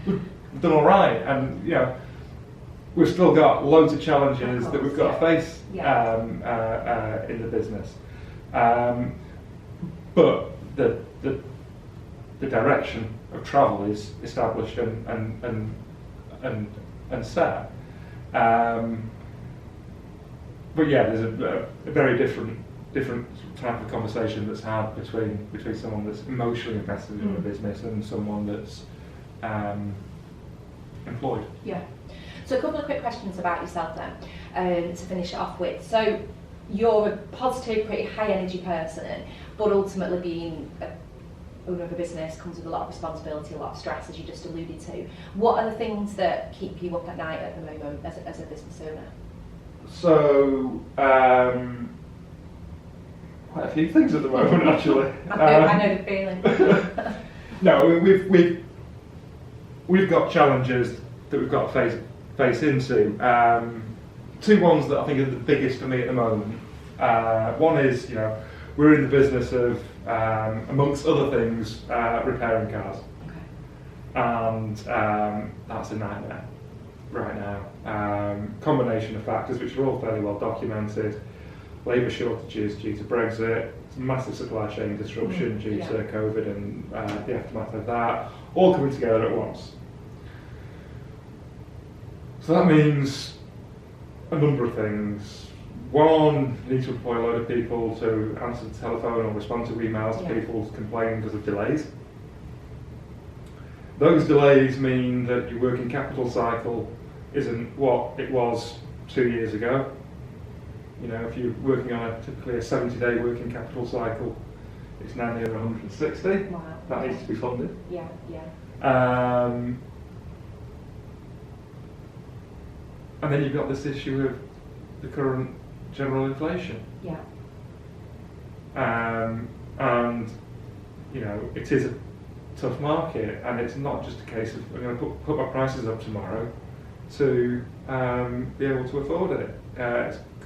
we've done all right, and we've still got loads of challenges that we've got to face in the business. But the direction of travel is established and set. But yeah, there's a very different type of conversation that's had between someone that's emotionally invested in a business and someone that's employed. Yeah. So a couple of quick questions about yourself then, to finish it off with. So you're a positive, pretty high energy person, but ultimately being owner of a business comes with a lot of responsibility, a lot of stress, as you just alluded to. What are the things that keep you up at night at the moment as a business owner? So, quite a few things at the moment, actually. I know the feeling. No, we've got challenges that we've got to face into. Two ones that I think are the biggest for me at the moment. One is, we're in the business of, amongst other things, repairing cars. Okay. And that's a nightmare right now. Combination of factors which are all fairly well documented. Labour shortages due to Brexit, massive supply chain disruption due to COVID and the aftermath of that, all coming together at once. So that means a number of things. One, you need to employ a load of people to answer the telephone or respond to emails to people complaining because of delays. Those delays mean that your working capital cycle isn't what it was 2 years ago. If you're working on typically a 70-day working capital cycle, it's now near 160. Wow. That needs to be funded. Yeah. And then you've got this issue of the current general inflation. Yeah. And it is a tough market, and it's not just a case of I'm going to put my prices up tomorrow to be able to afford it.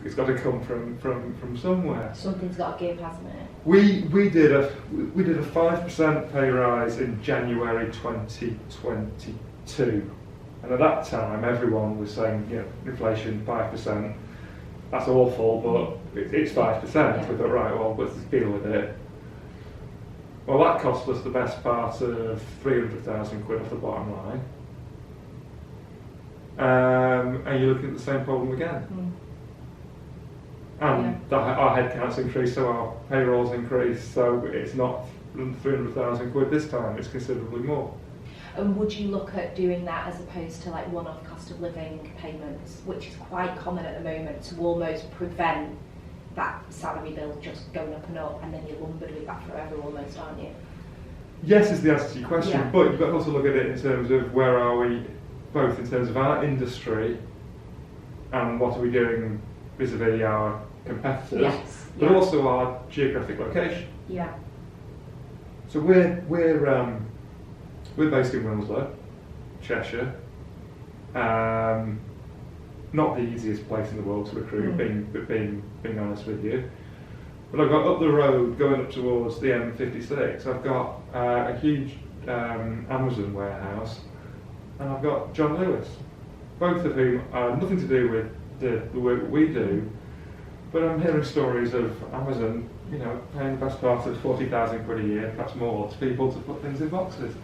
It's got to come from somewhere. Something's got to give, hasn't it? We did a 5% pay rise in January 2022, and at that time everyone was saying, inflation 5%. That's awful, but it's 5%. Yeah. We thought, right, well, let's just deal with it. Well, that cost us the best part of 300,000 quid off the bottom line. And you're looking at the same problem again. And our headcount's increased, so our payroll's increased, so it's not 300,000 quid this time, it's considerably more. And would you look at doing that as opposed to like one-off cost of living payments, which is quite common at the moment, to almost prevent that salary bill just going up and up, and then you're lumbered with that forever almost, aren't you? Yes is the answer to your question, but you've got to also look at it in terms of where are we, both in terms of our industry and what are we doing vis-a-vis our competitors, Yes. but also our geographic location. Yeah. So we're based in Wilmslow, Cheshire. Not the easiest place in the world to recruit, being honest with you. But I've got up the road, going up towards the M56, I've got a huge Amazon warehouse, and I've got John Lewis, both of whom are nothing to do with the work that we do, but I'm hearing stories of Amazon, paying the best part of 40,000 quid a year, perhaps more, to people to put things in boxes.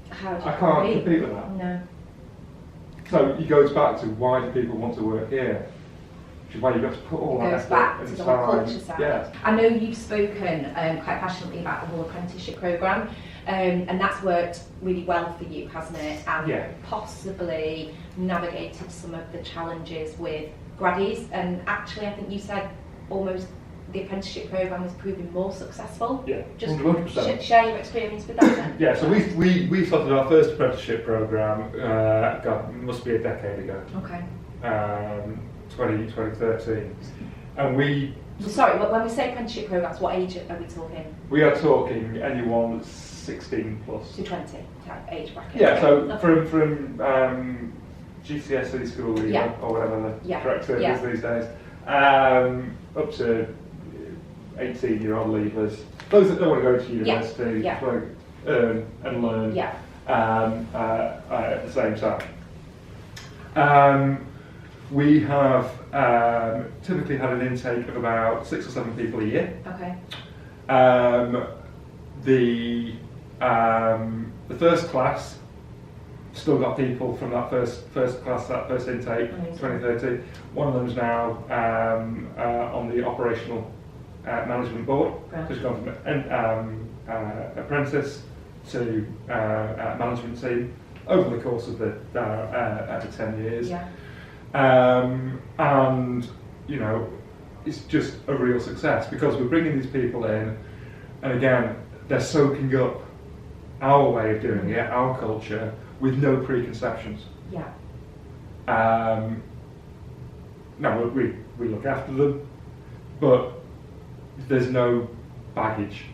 How do you I can't compete with that. No. So it goes back to why do people want to work here? Which is why you've got to put all that Goes effort back to and the whole time. culture side. Yeah. I know you've spoken quite passionately about the whole apprenticeship programme, and that's worked really well for you, hasn't it? And possibly navigated some of the challenges with graddies. And actually, I think you said almost the apprenticeship programme was proving more successful. Yeah, Just 100%. Share your experience with that then. Yeah, so we started our first apprenticeship programme, it must be a decade ago. Okay. 2013. And we... Sorry, when we say apprenticeship programmes, what age are we talking? We are talking anyone 16 plus. To 20 type age bracket. Yeah, so Okay. from GCSE school leaver, or whatever the correct term is these days, up to 18-year-old leavers, those that don't want to go to university, want to earn and learn at the same time. We have typically had an intake of about 6 or 7 people a year. Okay. The first class still got people from that first class, that first intake, 2013. One of them's now on the operational management board. Right. So she's gone from apprentice to management team over the course of the 10 years. Yeah. And it's just a real success because we're bringing these people in, and again, they're soaking up our way of doing it, our culture, with no preconceptions. Yeah. Now we look after them, but there's no baggage.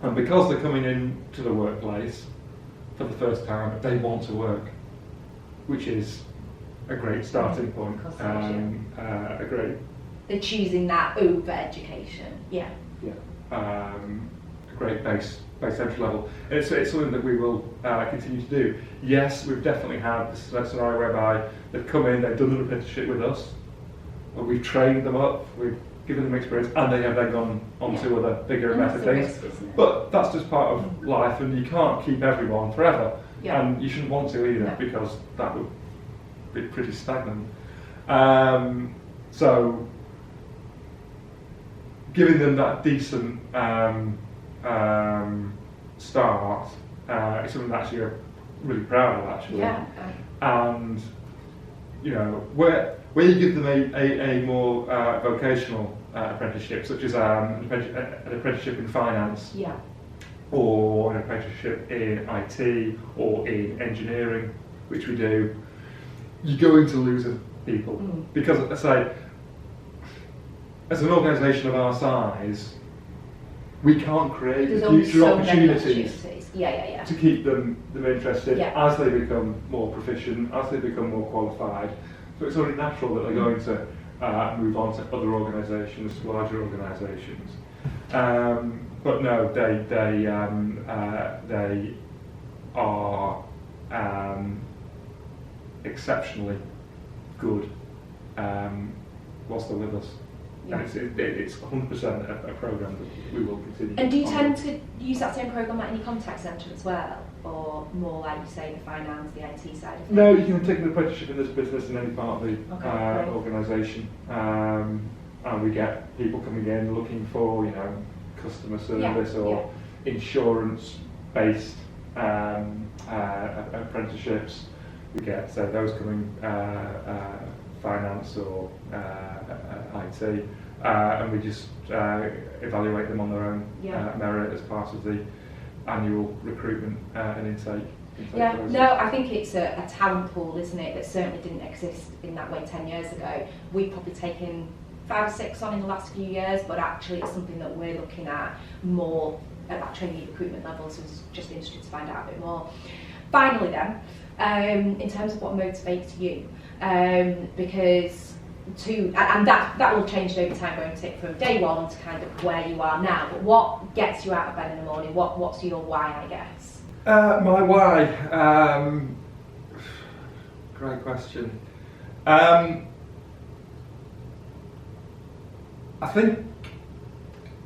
And because they're coming into the workplace for the first time, they want to work, which is a great starting point. A great. They're choosing that over education. Yeah. Yeah. A great base entry level. And it's something that we will continue to do. Yes, we've definitely had this scenario whereby they've come in, they've done an apprenticeship with us, but we've trained them up, we've given them experience, and they have then gone on to other bigger and better things. But that's just part of life, and you can't keep everyone forever. Yeah. And you shouldn't want to either, because that would be pretty stagnant. So giving them that decent start is something that actually I'm really proud of, actually. Yeah. And where you give them a more vocational apprenticeship, such as an apprenticeship in finance, or an apprenticeship in IT or in engineering, which we do, you're going to lose people because, I say, as an organisation of our size, we can't create the future opportunities to keep them interested as they become more proficient, as they become more qualified. So it's only natural that they're going to move on to other organisations, larger organisations. But no, they are exceptionally good whilst they're with us. And it's 100% a programme that we will continue. And do you tend to use that same programme at any contact centre as well? Or more like you say, the finance, the IT side of things? No, you can take an apprenticeship in this business in any part of the organisation. And we get people coming in looking for, customer service or insurance-based apprenticeships. We get, say, those coming finance or IT, and we just evaluate them on their own merit as part of the annual recruitment and intake. Yeah, places. no, I think it's a talent pool, isn't it, that certainly didn't exist in that way 10 years ago. We've probably taken 5 or 6 on in the last few years, but actually it's something that we're looking at more at that trainee recruitment level, so it's just interested to find out a bit more. Finally then, in terms of what motivates you, because and that will change over time, won't it, from day one to kind of where you are now, but what gets you out of bed in the morning? What's your why, I guess? My why? Great question. I think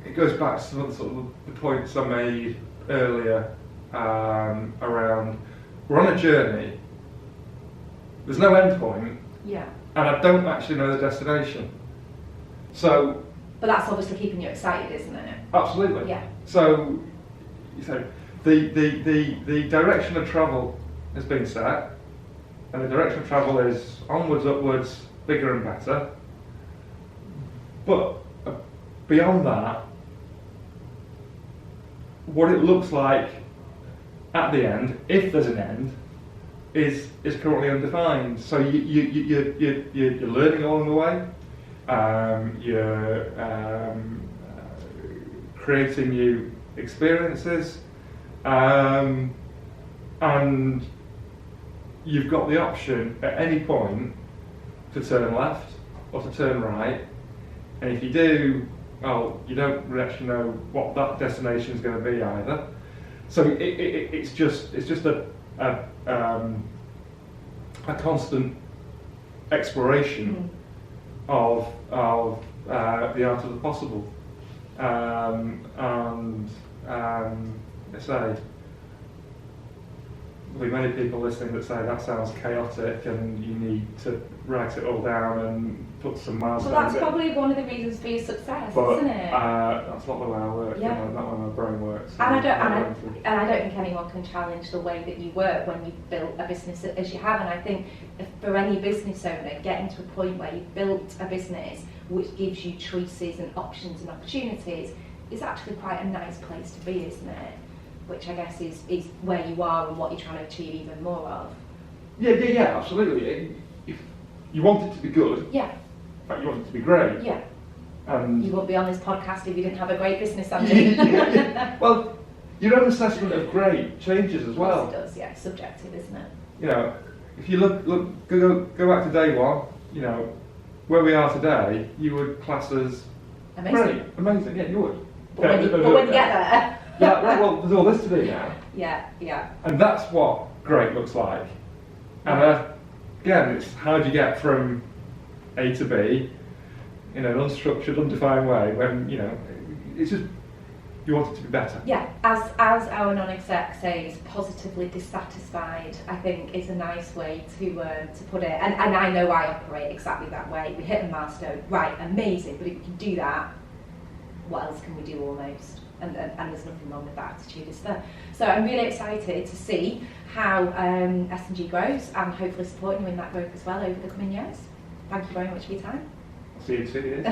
it goes back to some of the points I made earlier around we're on a journey. There's no end point. Yeah. And I don't actually know the destination. So. But that's obviously keeping you excited, isn't it? Absolutely. Yeah. So, the direction of travel has been set, and the direction of travel is onwards, upwards, bigger and better. But beyond that, what it looks like at the end, if there's an end, is currently undefined. So you're learning along the way. You're creating new experiences, and you've got the option at any point to turn left or to turn right. And if you do, well, you don't actually know what that destination is going to be either. So it's just a constant exploration of the art of the possible, and I say there'll be many people listening that say that sounds chaotic and you need to write it all down and put some milestones. Well, that's probably one of the reasons for your success, isn't it? That's not the way I work. Yeah. Not the way my brain works. And I don't think anyone can challenge the way that you work when you've built a business as you have. And I think for any business owner, getting to a point where you've built a business which gives you choices and options and opportunities is actually quite a nice place to be, isn't it? Which I guess is where you are and what you're trying to achieve even more of. Yeah, absolutely. If you want it to be good, yeah. In fact, you want it to be great. Yeah. And you wouldn't be on this podcast if you didn't have a great business, Andy. Well, your own assessment of great changes as well. Yes, it does, yeah. It's subjective, isn't it? You know, if you go back to day one, you know, where we are today, you would class as amazing. Great, amazing, yeah, you would. But when you get there. Yeah, well, there's all this to do now. Yeah. And that's what great looks like. And again, it's how do you get from A to B in an unstructured, undefined way when, you know, it's just, you want it to be better. Yeah, as our non-exec says, positively dissatisfied, I think is a nice way to put it. And I know I operate exactly that way. We hit a milestone, right, amazing, but if we can do that, what else can we do almost? And there's nothing wrong with that attitude, is there? So I'm really excited to see how S&G grows and hopefully supporting you in that growth as well over the coming years. Thank you very much for your time. I'll see you in 2 years.